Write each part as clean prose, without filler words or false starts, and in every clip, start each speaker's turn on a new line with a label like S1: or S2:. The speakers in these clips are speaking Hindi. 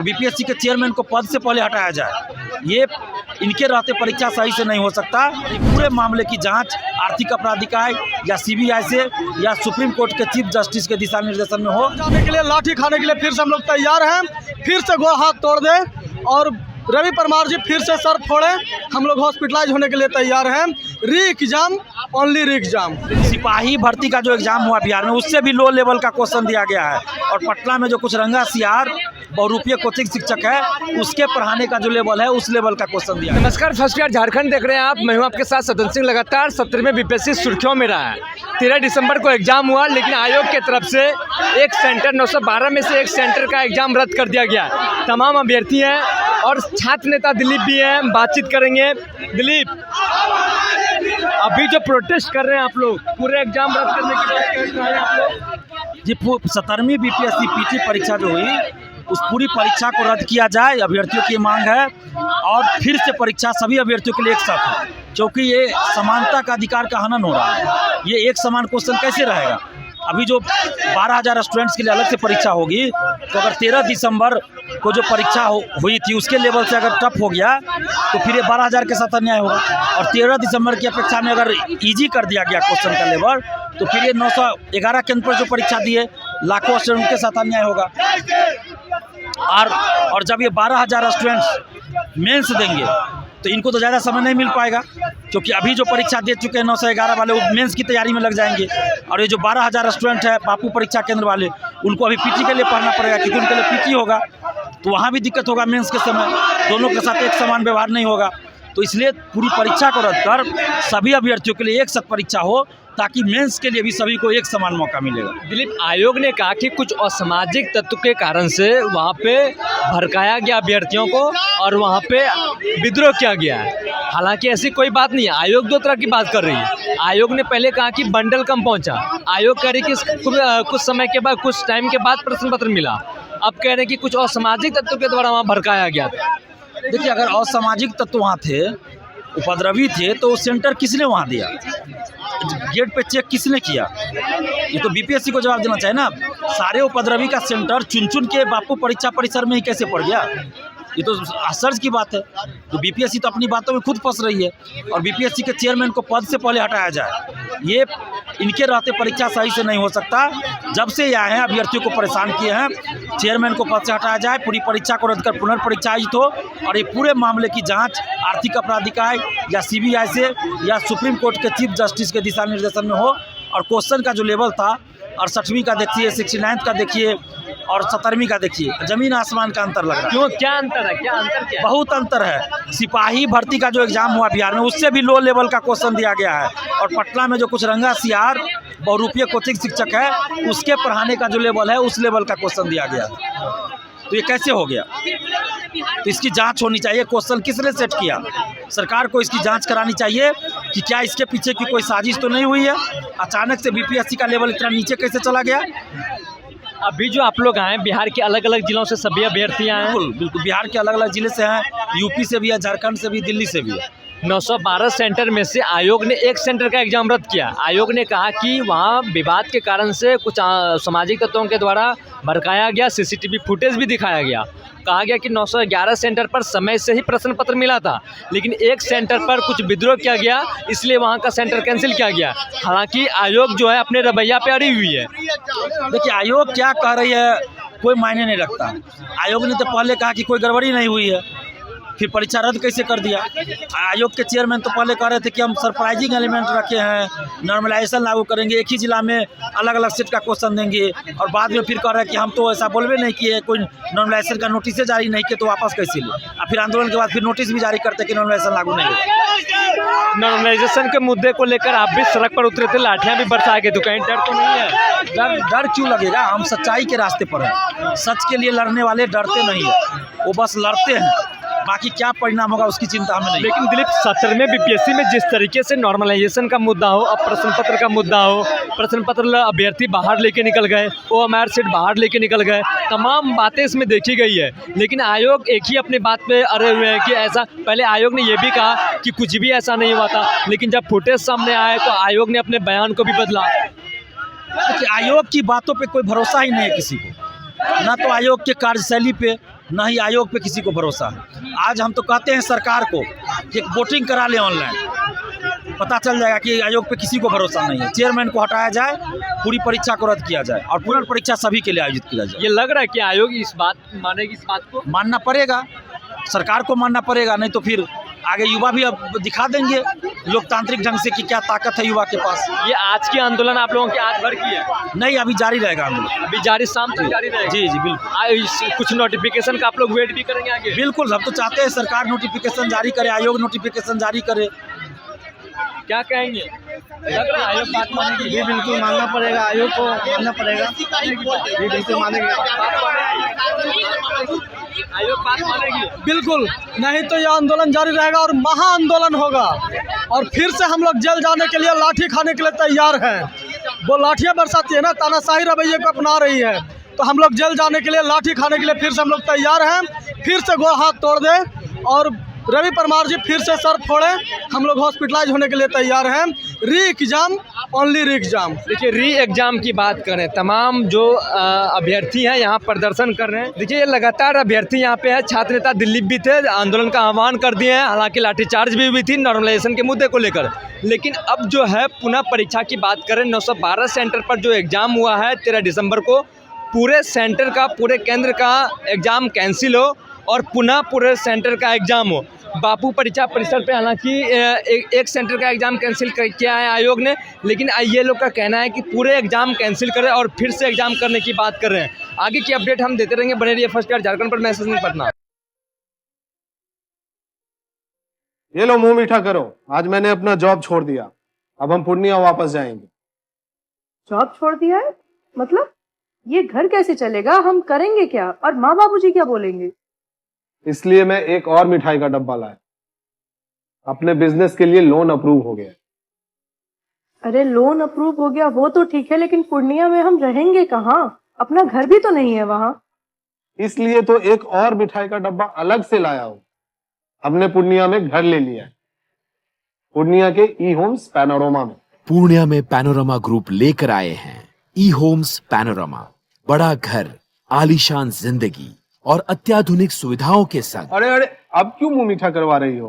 S1: बीपीएससी के चेयरमैन को पद से पहले हटाया जाए, ये इनके रहते परीक्षा सही से नहीं हो सकता। पूरे मामले की जांच आर्थिक अपराध इकाई या सीबीआई से या सुप्रीम कोर्ट के चीफ जस्टिस के दिशा निर्देशन में हो।
S2: जाने के लिए लाठी खाने के लिए फिर से हम लोग तैयार हैं, फिर से गो हाथ तोड़ दें और रवि परमार जी फिर से सर फोड़े। हम लोग हॉस्पिटलाइज होने के लिए तैयार हैं। री एग्जाम, ओनली री एग्जाम।
S1: सिपाही भर्ती का जो एग्जाम हुआ बिहार में, उससे भी लो लेवल का क्वेश्चन दिया गया है। और पटना में जो कुछ रंगा सियार बहुरूपीय कोचिंग शिक्षक है, उसके पढ़ाने का जो लेवल है, उस लेवल का क्वेश्चन दिया है।
S3: नमस्कार, फर्स्ट ईयर झारखंड देख रहे हैं आप। मैं हूं आपके साथ सदन सिंह। लगातार 17वें बीपीएससी सुर्खियों में रहा है। 13 दिसंबर को एग्जाम हुआ, लेकिन आयोग की तरफ से एक सेंटर 912 में से एक सेंटर का एग्जाम रद्द कर दिया गया। तमाम अभ्यर्थी हैं और छात्र नेता दिलीप भी हैं, बातचीत करेंगे। दिलीप, अभी जो प्रोटेस्ट कर रहे हैं आप लोग, पूरे एग्जाम रद्द करने की बात कर रहे हैं आप लोग
S1: जी। 17वीं बीपीएससी पीटी परीक्षा जो हुई, उस पूरी परीक्षा को रद्द किया जाए, अभ्यर्थियों की मांग है। और फिर से परीक्षा सभी अभ्यर्थियों के लिए एक साथ हो, क्योंकि ये समानता का अधिकार का हनन हो रहा है। ये एक समान क्वेश्चन कैसे रहेगा? अभी जो 12,000 स्टूडेंट्स के लिए अलग से परीक्षा होगी, तो अगर 13 दिसंबर को जो परीक्षा हुई थी उसके लेवल से अगर टफ हो गया, तो फिर ये 12,000 के साथ अन्याय होगा। और 13 दिसंबर की अपेक्षा में अगर इजी कर दिया गया क्वेश्चन का लेवल, तो फिर ये 911 केंद्र पर जो परीक्षा दिए लाखों स्टूडेंट के साथ अन्याय होगा। और जब ये 12,000 स्टूडेंट्स मेंस देंगे, तो इनको तो ज़्यादा समय नहीं मिल पाएगा, क्योंकि अभी जो परीक्षा दे चुके हैं 911 वाले, वो मेंस की तैयारी में लग जाएंगे। और ये जो 12,000 स्टूडेंट है बापू परीक्षा केंद्र वाले, उनको अभी पीटी के लिए पढ़ना पड़ेगा, क्योंकि उनके लिए पीटी होगा, तो वहाँ भी दिक्कत होगा। मेंस के समय दोनों के साथ एक समान व्यवहार नहीं होगा। तो इसलिए पूरी परीक्षा को रद्द कर सभी अभ्यर्थियों के लिए एक साथ परीक्षा हो, ताकि मेंस के लिए भी सभी को एक समान मौका मिलेगा।
S3: दिलीप, आयोग ने कहा कि कुछ असामाजिक तत्व के कारण से वहाँ पे भड़काया गया अभ्यर्थियों को और वहाँ पे विद्रोह किया गया है। हालांकि ऐसी कोई बात नहीं है। आयोग दो तरह की बात कर रही है। आयोग ने पहले कहा कि बंडल कम पहुँचा। आयोग कह रही कि कुछ समय के बाद, कुछ टाइम के बाद प्रश्न पत्र मिला। अब कह रहे हैं कि कुछ असामाजिक तत्व के द्वारा वहाँ भड़काया गया था।
S1: देखिए, अगर असामाजिक तत्व वहाँ थे, उपद्रवी थे, तो सेंटर किसने वहाँ दिया? गेट पे चेक किसने किया? ये तो बीपीएससी को जवाब देना चाहिए ना। सारे उपद्रवी का सेंटर चुन चुन के बापू परीक्षा परिसर में ही कैसे पड़ गया? ये तो आश्चर्य की बात है। तो बीपीएससी तो अपनी बातों में खुद फंस रही है। और बीपीएससी के चेयरमैन को पद से पहले हटाया जाए, ये इनके रहते परीक्षा सही से नहीं हो सकता। जब से ये आए हैं, अभ्यर्थियों को परेशान किए हैं, चेयरमैन को पद से हटाया जाए, पूरी परीक्षा को रद्द कर पुनर्परीक्षा आयोजित हो। और ये पूरे मामले की जांच आर्थिक अपराध इकाई या सीबीआई से या सुप्रीम कोर्ट के चीफ जस्टिस के दिशा निर्देशन में हो। और क्वेश्चन का जो लेवल था, 68वीं का देखिए, 69th का देखिए और 17वीं का देखिए, जमीन आसमान का अंतर लग रहा है।
S3: क्यों, क्या अंतर है? क्या अंतर क्या है?
S1: बहुत अंतर है। सिपाही भर्ती का जो एग्जाम हुआ बिहार में, उससे भी लो लेवल का क्वेश्चन दिया गया है। और पटना में जो कुछ रंगा सियार बहुरूपीय कोचिंग शिक्षक है, उसके पढ़ाने का जो लेवल है, उस लेवल का क्वेश्चन दिया गया है। तो ये कैसे हो गया? तो इसकी जांच होनी चाहिए। क्वेश्चन किसने सेट किया? सरकार को इसकी जांच करानी चाहिए कि क्या इसके पीछे की कोई साजिश तो नहीं हुई है। अचानक से बीपीएससी का लेवल इतना नीचे कैसे चला गया?
S3: अभी जो आप लोग आए, बिहार के अलग अलग जिलों से सभी अभ्यर्थी आए हैं।
S1: बिल्कुल, बिहार के अलग अलग जिले से हैं, यूपी से भी है, झारखंड से भी, दिल्ली से भी है।
S3: 912 सेंटर में से आयोग ने एक सेंटर का एग्जाम रद्द किया। आयोग ने कहा कि वहाँ विवाद के कारण से कुछ सामाजिक तत्वों के द्वारा भड़काया गया, सीसीटीवी फुटेज भी दिखाया गया। कहा गया कि 911 सेंटर पर समय से ही प्रश्न पत्र मिला था, लेकिन एक सेंटर पर कुछ विद्रोह किया गया, इसलिए वहाँ का सेंटर कैंसिल किया गया। हालांकि आयोग जो है अपने रवैया पे अड़ी हुई है।
S1: देखिए, आयोग क्या कह रही है कोई मायने नहीं रखता। आयोग ने तो पहले कहा कि कोई गड़बड़ी नहीं हुई है, फिर परीक्षा रद्द कैसे कर दिया? आयोग के चेयरमैन तो पहले कह रहे थे कि हम सरप्राइजिंग एलिमेंट रखे हैं, नॉर्मलाइजेशन लागू करेंगे, एक ही जिला में अलग अलग सेट का क्वेश्चन देंगे। और बाद में फिर कह रहे हैं कि हम तो ऐसा बोलबे नहीं किए, कोई नॉर्मलाइजेशन का नोटिस जारी नहीं किए, तो वापस कैसे ले? और फिर आंदोलन के बाद फिर नोटिस भी जारी करते कि नॉर्मलाइजेशन लागू नहीं होगा।
S3: नॉर्मलाइजेशन के मुद्दे को लेकर आप भी सड़क पर उतरे थे, लाठियाँ भी बरसाए गए, तो कहीं डर तो नहीं है?
S1: डर क्यों लगेगा? हम सच्चाई के रास्ते पर हैं। सच के लिए लड़ने वाले डरते नहीं है, वो बस लड़ते हैं। बाकी क्या परिणाम होगा उसकी चिंता हमें नहीं।
S3: लेकिन दिलीप, 17वें बीपीएससी में जिस तरीके से नॉर्मलाइजेशन का मुद्दा हो, अब प्रश्न पत्र का मुद्दा हो, प्रश्न पत्र अभ्यर्थी बाहर लेके निकल गए, ओएमआर सीट बाहर लेके निकल गए, तमाम बातें इसमें देखी गई है। लेकिन आयोग एक ही अपनी बात पे अड़े हुए हैं कि ऐसा, पहले आयोग ने यह भी कहा कि कुछ भी ऐसा नहीं हुआ था, लेकिन जब फुटेज सामने आए तो आयोग ने अपने बयान को भी बदला।
S1: देखिए, आयोग की बातों पे कोई भरोसा ही नहीं है किसी को, ना तो आयोग के कार्यशैली पे, न ही आयोग पे किसी को भरोसा है। आज हम तो कहते हैं सरकार को कि एक वोटिंग करा ले ऑनलाइन, पता चल जाएगा कि आयोग पे किसी को भरोसा नहीं है। चेयरमैन को हटाया जाए, पूरी परीक्षा को रद्द किया जाए और पुनर्परीक्षा सभी के लिए आयोजित किया जाए।
S3: ये लग रहा है कि आयोग इस बात मानेगी, इस बात को
S1: मानना पड़ेगा, सरकार को मानना पड़ेगा, नहीं तो फिर आगे युवा भी अब दिखा देंगे लोकतांत्रिक ढंग से कि क्या ताकत है युवा के पास।
S3: ये आज की आंदोलन आप लोगों के आज भर की है?
S1: नहीं, अभी जारी रहेगा आंदोलन,
S3: अभी जारी, शाम तक जारी रहेगा?
S1: जी जी बिल्कुल।
S3: कुछ नोटिफिकेशन का आप लोग वेट भी करेंगे आगे?
S1: बिल्कुल, हम तो चाहते हैं सरकार नोटिफिकेशन जारी करे, आयोग नोटिफिकेशन जारी करे।
S3: क्या कहेंगे? लग रहा है आयोग बात मानेगी?
S2: जी बिल्कुल मानना पड़ेगा, आयोग को मानना पड़ेगा। जी बिल्कुल मानेंगे,
S3: आयोग बात मानेगी?
S2: बिल्कुल, नहीं तो यह आंदोलन जारी रहेगा और महा आंदोलन होगा। और फिर से हम लोग जेल जाने के लिए, लाठी खाने के लिए तैयार हैं। वो लाठियाँ बरसाती है ना, तानाशाही रवैये को अपना रही है, तो हम लोग जेल जाने के लिए, लाठी खाने के लिए फिर से हम लोग तैयार हैं। फिर से गो हाथ तोड़ दे और रवि परमार जी फिर से सर फोड़े, हम लोग हॉस्पिटलाइज होने के लिए तैयार हैं। री एग्जाम, ओनली री एग्जाम।
S3: देखिए, री एग्जाम की बात करें, तमाम जो अभ्यर्थी हैं यहाँ प्रदर्शन कर रहे हैं। देखिए, ये लगातार अभ्यर्थी यहाँ पे है। छात्र नेता दिल्ली भी थे, आंदोलन का आह्वान कर दिए हैं, हालांकि लाठीचार्ज भी हुई थी नॉर्मलाइजेशन के मुद्दे को लेकर। लेकिन अब जो है पुनः परीक्षा की बात करें, 912 सेंटर पर जो एग्ज़ाम हुआ है 13 दिसंबर को, पूरे सेंटर का, पूरे केंद्र का एग्ज़ाम कैंसिल हो और पुनः पूरे सेंटर का एग्ज़ाम हो। बापू परीक्षा परिसर पे हालांकि एक सेंटर का एग्ज़ाम कैंसिल किया है आयोग ने, लेकिन ये लोग का कहना है कि पूरे एग्ज़ाम कैंसिल करें और फिर से एग्ज़ाम करने की बात कर रहे हैं। आगे की अपडेट हम देते रहेंगे। बने रहिए फर्स्ट यार झारखंड पर। मैसेज नहीं पढ़ना।
S4: ये लो मुंह मीठा करो, आज मैंने अपना जॉब छोड़ दिया, अब हम पूर्णिया वापस जाएंगे।
S5: जॉब छोड़ दिया है? मतलब ये घर कैसे चलेगा? हम करेंगे क्या? और माँ बाबूजी क्या बोलेंगे?
S4: इसलिए मैं एक और मिठाई का डब्बा लाया, अपने बिजनेस के लिए लोन अप्रूव हो गया।
S5: अरे लोन अप्रूव हो गया वो तो ठीक है, लेकिन पूर्णिया में हम रहेंगे कहाँ? अपना घर भी तो नहीं है वहाँ।
S4: इसलिए तो एक और मिठाई का डब्बा अलग से लाया हूं। हमने पूर्णिया में घर ले लिया है, पूर्णिया के ई होम्स पैनोरमा में।
S6: पूर्णिया में पैनोरमा ग्रुप लेकर आए हैं ई होम्स पैनोरमा। बड़ा घर, आलीशान जिंदगी और अत्याधुनिक सुविधाओं के संग।
S4: अरे अरे, अब क्यों मुंह मीठा करवा रही हो?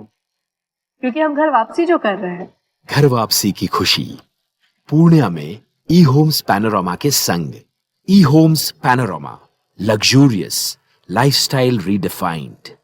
S5: क्योंकि हम घर वापसी जो कर रहे हैं।
S6: घर वापसी की खुशी पूर्णिया में ई होम्स पैनोरमा के संग। E homes panorama, luxurious lifestyle redefined.